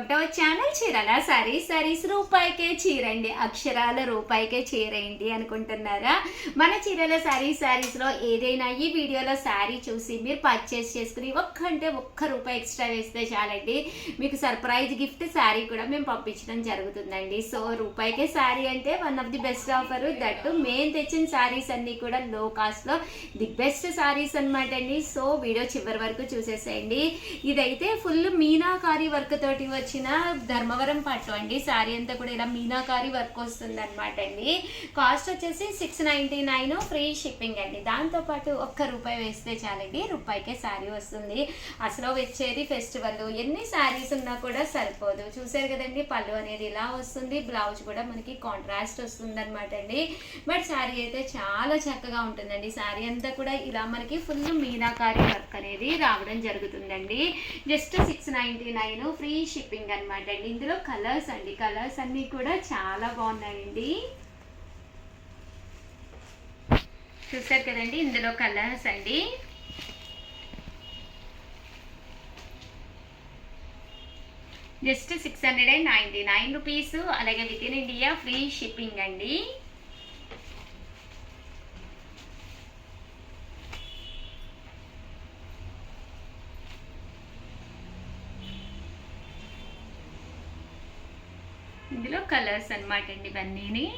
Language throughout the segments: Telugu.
ఒకటవ ఛానల్ చీరల సారీస్ రూపాయికే చీరండి, అక్షరాల రూపాయికే చీరేంటి అనుకుంటున్నారా? మన చీరల సారీస్ లో ఏదైనా ఈ వీడియోలో శారీ చూసి మీరు పర్చేస్ చేసుకుని ఒక్క రూపాయి ఎక్స్ట్రా వేస్తే చాలండి, మీకు సర్ప్రైజ్ గిఫ్ట్ శారీ కూడా మేము పంపించడం జరుగుతుందండి. సో రూపాయికే శారీ అంటే one of the best offer. That మేము తెచ్చిన శారీస్ అన్ని కూడా లో కాస్ట్ లో ది బెస్ట్ శారీస్ అనమాట అండి. సో వీడియో చివరి వరకు చూసేసేయండి. ఇదైతే ఫుల్ మీనాకారి వర్క్ తోటి వచ్చిన ధర్మవరం పట్టు అండి. శారీ అంతా కూడా ఇలా మీనాకారి వర్క్ వస్తుంది అనమాట అండి. కాస్ట్ వచ్చేసి 699, ఫ్రీ షిప్పింగ్ అండి. దాంతోపాటు ₹1 వేస్తే చాలండి, రూపాయికే శారీ వస్తుంది. అసలు వచ్చేది ఫెస్టివల్, ఎన్ని శారీస్ ఉన్నా కూడా సరిపోదు. చూసారు కదండి, పళ్ళు అనేది ఇలా వస్తుంది, బ్లౌజ్ కూడా మనకి కాంట్రాస్ట్ వస్తుంది అనమాట అండి. బట్ శారీ అయితే చాలా చక్కగా ఉంటుందండి. శారీ అంతా కూడా ఇలా మనకి ఫుల్ మీనాకారి వర్క్ అనేది రావడం జరుగుతుందండి. జస్ట్ 699, ఫ్రీ షిప్పింగ్ అనమాట అండి. ఇందులో కలర్స్ అండి, కలర్స్ అన్ని కూడా చాలా బాగున్నాయండి. చూసారు కదండి, ఇందులో కలర్స్ అండి. Just 699 rupees. అలాగే with in India free shipping అండి. ఇందులో కలర్స్ అనమాట అండి ఇవన్నీ.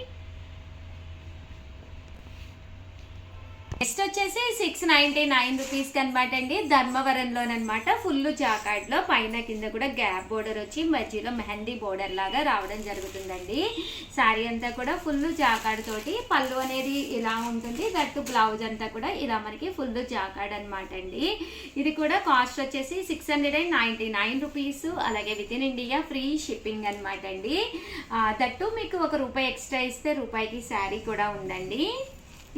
నెక్స్ట్ వచ్చేసి 699 రూపీస్కి అనమాట అండి. ధర్మవరంలోనమాట ఫుల్ జాకార్డ్లో పైన కింద కూడా గ్యాప్ బోర్డర్ వచ్చి మధ్యలో మెహందీ బోర్డర్ లాగా రావడం జరుగుతుందండి. శారీ అంతా కూడా ఫుల్ జాకార్డ్ తోటి, పళ్ళు అనేది ఇలా ఉంటుంది. దట్టు బ్లౌజ్ అంతా కూడా ఇలా మనకి ఫుల్ జాకార్డ్ అనమాట అండి. ఇది కూడా కాస్ట్ వచ్చేసి 699 రూపీస్. అలాగే with in India free shipping అనమాట అండి. దట్టు మీకు ₹1 ఎక్స్ట్రా ఇస్తే రూపాయికి శారీ కూడా ఉందండి.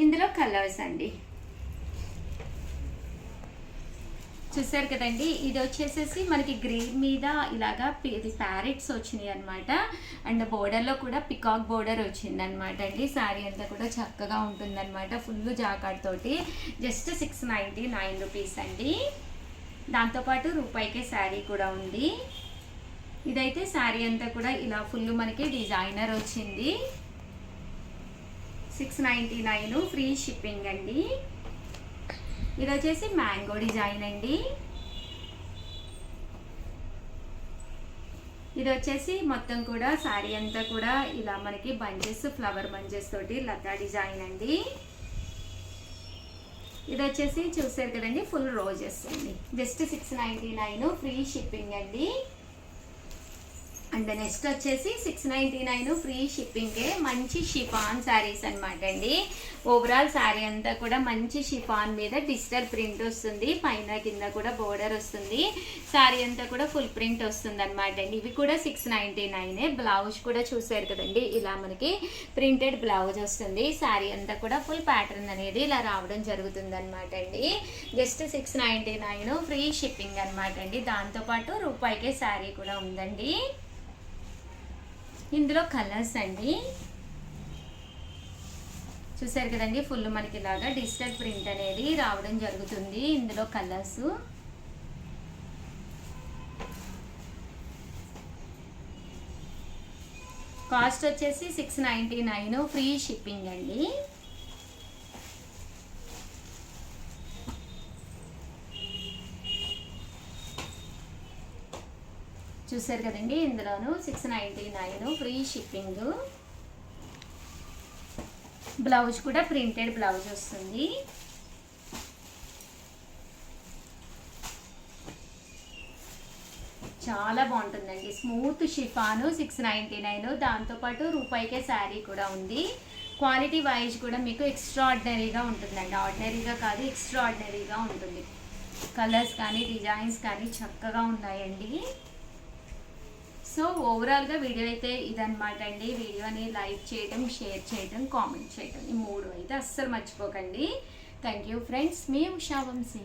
ఇందులో కలర్స్ అండి, చూసారు కదండి. ఇది వచ్చేసేసి మనకి గ్రీన్ మీద ఇలాగా ఇది ప్యారెట్స్ వచ్చినాయి అనమాట. అండ్ బోర్డర్లో కూడా పికాక్ బోర్డర్ వచ్చిందనమాట అండి. శారీ అంతా కూడా చక్కగా ఉంటుందన్నమాట, ఫుల్ జాకార్డ్ తోటి. జస్ట్ 699 రూపీస్ అండి. దాంతోపాటు రూపాయికే శారీ కూడా ఉంది. ఇదైతే శారీ అంతా కూడా ఇలా ఫుల్ మనకి డిజైనర్ వచ్చింది. 699, ఫ్రీ షిప్పింగ్ అండి. ఇది వచ్చేసి మ్యాంగో డిజైన్ అండి. ఇది వచ్చేసి మొత్తం కూడా శారీ అంతా కూడా ఇలా మనకి బంచెస్, ఫ్లవర్ బంచెస్ తోటి లతా డిజైన్ అండి. ఇది వచ్చేసి చూసారు కదండి, ఫుల్ రోజెస్ అండి. జస్ట్ 699, ఫ్రీ షిప్పింగ్ అండి. అండ్ నెక్స్ట్ వచ్చేసి 699, ఫ్రీ షిప్పింగే. మంచి షిఫాన్ శారీస్ అనమాట అండి. ఓవరాల్ శారీ అంతా కూడా మంచి షిఫాన్ మీద డిజిటల్ ప్రింట్ వస్తుంది, పైన కింద కూడా బోర్డర్ వస్తుంది. శారీ అంతా కూడా ఫుల్ ప్రింట్ వస్తుంది అనమాట అండి. ఇవి కూడా 699. బ్లౌజ్ కూడా చూసారు కదండి, ఇలా మనకి ప్రింటెడ్ బ్లౌజ్ వస్తుంది. శారీ అంతా కూడా ఫుల్ ప్యాటర్న్ అనేది ఇలా రావడం జరుగుతుంది అనమాట అండి. జస్ట్ 699, ఫ్రీ షిప్పింగ్ అనమాట అండి. దాంతోపాటు రూపాయికే శారీ కూడా ఉందండి. ఇందులో కలర్స్ అండి, చూసారు కదండి, ఫుల్ మనకి ఇలాగా డిజిటల్ ప్రింట్ అనేది రావడం జరుగుతుంది. ఇందులో కలర్స్. కాస్ట్ వచ్చేసి 699, ఫ్రీ షిప్పింగ్ అండి. చూసారు కదండి, ఇందులోను 699, ఫ్రీ షిప్పింగ్. బ్లౌజ్ కూడా ప్రింటెడ్ బ్లౌజ్ వస్తుంది. చాలా బాగుంటుందండి, స్మూత్ షిఫాను. 699. దాంతోపాటు రూపాయికే శారీ కూడా ఉంది. క్వాలిటీ వైజ్ కూడా మీకు ఎక్స్ట్రాడినరీగా ఉంటుందండి. ఆర్డినరీగా కాదు, ఎక్స్ట్రాడినరీగా ఉంటుంది. కలర్స్ కానీ డిజైన్స్ కానీ చక్కగా ఉన్నాయండి. సో ఓవరాల్గా వీడియో అయితే ఇదనమాట అండి. వీడియోని లైక్ చేయడం, షేర్ చేయడం, కామెంట్ చేయడం, ఈ 3 అయితే అస్సలు మర్చిపోకండి. థ్యాంక్ యూ ఫ్రెండ్స్, మీ ఉషా వంశీ.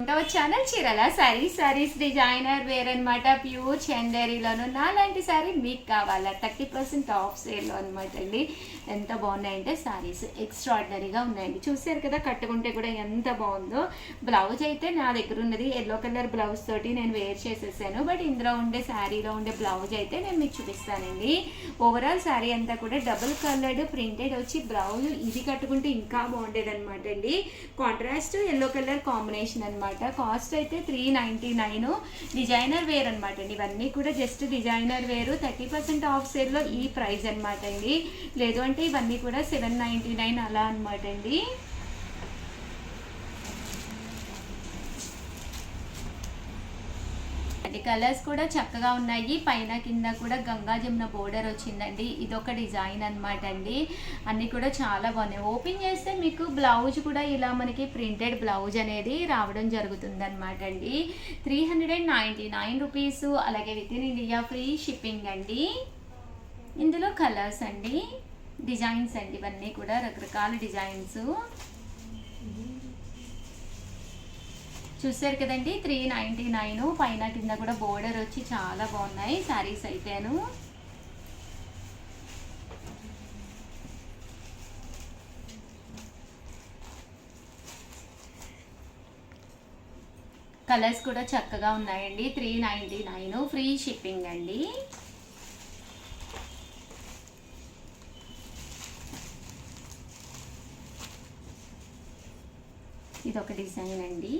ఛానల్ చీరల సారీస్ డిజైనర్ వేర్ అనమాట. ప్యూర్ చందేరీలోను నాలాంటి శారీ మీకు కావాలా 30% ఆఫ్ సేల్లో అనమాట అండి. ఎంత బాగున్నాయంటే శారీస్ ఎక్స్ట్రాడినరీగా ఉన్నాయండి. చూసారు కదా కట్టుకుంటే కూడా ఎంత బాగుందో. బ్లౌజ్ అయితే నా దగ్గర ఉన్నది ఎల్లో కలర్ బ్లౌజ్ తోటి నేను వేర్ చేసేసాను. బట్ ఇందులో ఉండే శారీలో ఉండే బ్లౌజ్ అయితే నేను మీకు చూపిస్తానండి. ఓవరాల్ శారీ అంతా కూడా డబుల్ కలర్డ్ ప్రింటెడ్ వచ్చి బ్లౌజ్ ఇది కట్టుకుంటే ఇంకా బాగుండేది అనమాట అండి. కాంట్రాస్ట్ ఎల్లో కలర్ కాంబినేషన్ అనమాట. కాస్ట్ అయితే 399. డిజైనర్ వేర్ అనమాట అండి. ఇవన్నీ కూడా జస్ట్ డిజైనర్ వేరు 30% ఆఫ్ సేల్లో ఈ ప్రైస్ అనమాట అండి. లేదు అంటే ఇవన్నీ కూడా 799 అలా అనమాట అండి. కలర్స్ కూడా చక్కగా ఉన్నాయి. పైన కింద కూడా గంగా జమున బోర్డర్ వచ్చిందండి. ఇదొక డిజైన్ అనమాట అండి. అన్నీ కూడా చాలా బాగున్నాయి. ఓపెన్ చేస్తే మీకు బ్లౌజ్ కూడా ఇలా మనకి ప్రింటెడ్ బ్లౌజ్ అనేది రావడం జరుగుతుంది అనమాట అండి. 399 రూపీస్. అలాగే with in India free shipping అండి. ఇందులో కలర్స్ అండి, డిజైన్స్ అండి, ఇవన్నీ కూడా రకరకాల డిజైన్స్ చూసారు కదండి. 399. పైన కింద కూడా బోర్డర్ వచ్చి చాలా బాగున్నాయి శారీస్ అయితేను. కలర్స్ కూడా చక్కగా ఉన్నాయండి. 399 ఫ్రీ షిప్పింగ్ అండి. ఇదొక డిజైన్ అండి.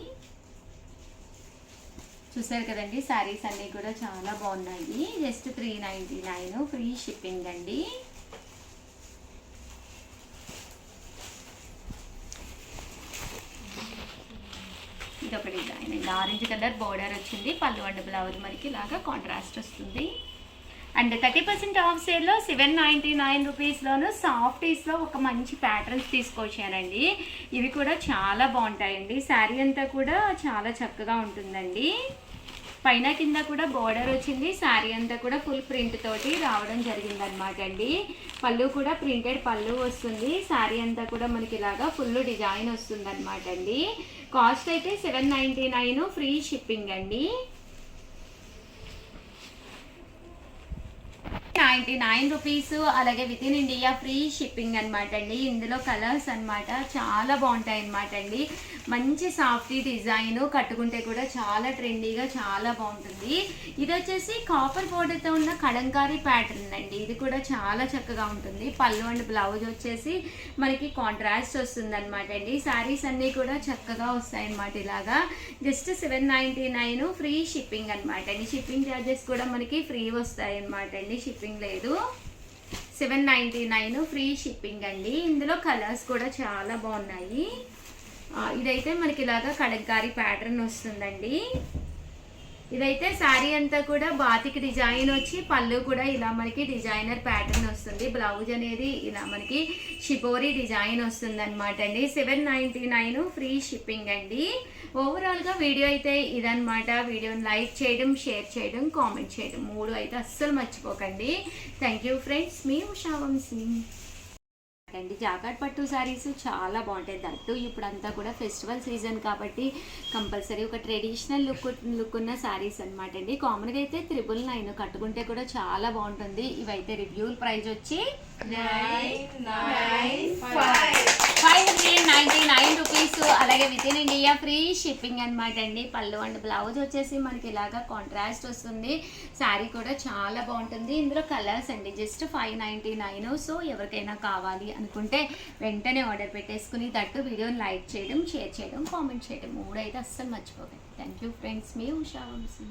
చూసారు కదండి శారీస్ అన్నీ కూడా చాలా బాగున్నాయి. జస్ట్ 399 ఫ్రీ షిప్పింగ్ అండి. ఇదొక డిజైన్ అండి. ఆరెంజ్ కలర్ బోర్డర్ వచ్చింది. పళ్ళు అండ్ బ్లౌజ్ మనకి ఇలాగా కాంట్రాస్ట్ వస్తుంది. అండ్ 30% ఆఫ్ సేల్లో 799 రూపీస్లోను సాఫ్టీస్లో ఒక మంచి ప్యాటర్న్స్ తీసుకొచ్చానండి. ఇవి కూడా చాలా బాగుంటాయండి. శారీ అంతా కూడా చాలా చక్కగా ఉంటుందండి. పైన కింద కూడా బోర్డర్ వచ్చింది. శారీ అంతా కూడా ఫుల్ ప్రింట్ తోటి రావడం జరిగిందనమాట అండి. పళ్ళు కూడా ప్రింటెడ్ పళ్ళు వస్తుంది. శారీ అంతా కూడా మనకి ఇలాగా ఫుల్ డిజైన్ వస్తుంది అనమాట అండి. కాస్ట్ అయితే 799 ఫ్రీ షిప్పింగ్ అండి. 99 రూపీస్. అలాగే with in India free shipping అనమాట అండి. ఇందులో కలర్స్ అనమాట చాలా బాగుంటాయి అనమాట అండి. మంచి సాఫ్టీ డిజైన్ కట్టుకుంటే కూడా చాలా ట్రెండీగా చాలా బాగుంటుంది. ఇది వచ్చేసి కాపర్ బోర్డర్తో ఉన్న కలంకారీ ప్యాటర్న్ అండి. ఇది కూడా చాలా చక్కగా ఉంటుంది. పళ్ళు అండ్ బ్లౌజ్ వచ్చేసి మనకి కాంట్రాస్ట్ వస్తుంది అనమాట అండి. శారీస్ అన్నీ కూడా చక్కగా వస్తాయి అనమాట. ఇలాగా జస్ట్ 799 ఫ్రీ షిప్పింగ్ అనమాట అండి. షిప్పింగ్ ఛార్జెస్ కూడా మనకి ఫ్రీ వస్తాయి అనమాట అండి. షిప్పింగ్ లేదు. 799 ఫ్రీ షిప్పింగ్ అండి. ఇందులో కలర్స్ కూడా చాలా బాగున్నాయి. ఇదైతే మనకి ఇలాగా కలంకారీ ప్యాటర్న్ వస్తుందండి. ఇదైతే శారీ అంతా కూడా బాతిక్ డిజైన్ వచ్చి పళ్ళు కూడా ఇలా మనకి డిజైనర్ ప్యాటర్న్ వస్తుంది. బ్లౌజ్ అనేది ఇలా మనకి షిపోరీ డిజైన్ వస్తుంది అనమాట అండి. 799 ఫ్రీ షిప్పింగ్ అండి. ఓవరాల్గా వీడియో అయితే ఇదనమాట. వీడియోని లైక్ చేయడం, షేర్ చేయడం, కామెంట్ చేయడం 3 అయితే అస్సలు మర్చిపోకండి. Thank you friends. మీ ఉషా వంశీ అండి. జాకాట్ పట్టు శారీస్ చాలా బాగుంటాయి. దట్టు ఇప్పుడంతా కూడా ఫెస్టివల్ సీజన్ కాబట్టి కంపల్సరీ ఒక ట్రెడిషనల్ లుక్ ఉన్న శారీస్ అనమాట అండి. కామన్గా అయితే 999 కట్టుకుంటే కూడా చాలా బాగుంటుంది. ఇవైతే రివ్యూల్ ప్రైస్ వచ్చి 599 రూపీస్. అలాగే with in India free shipping అనమాట అండి. పళ్ళు అండ్ బ్లౌజ్ వచ్చేసి మనకి ఇలాగా కాంట్రాస్ట్ వస్తుంది. శారీ కూడా చాలా బాగుంటుంది. ఇందులో కలర్స్ అండి జస్ట్ 599. సో ఎవరికైనా కావాలి అనుకుంటే వెంటనే ఆర్డర్ పెట్టేసుకుని దట్టు వీడియోని లైక్ చేయడం, షేర్ చేయడం, కామెంట్ చేయడం 3 అయితే అస్సలు మర్చిపోకండి. Thank you friends. మీ ఉషా వంశీ.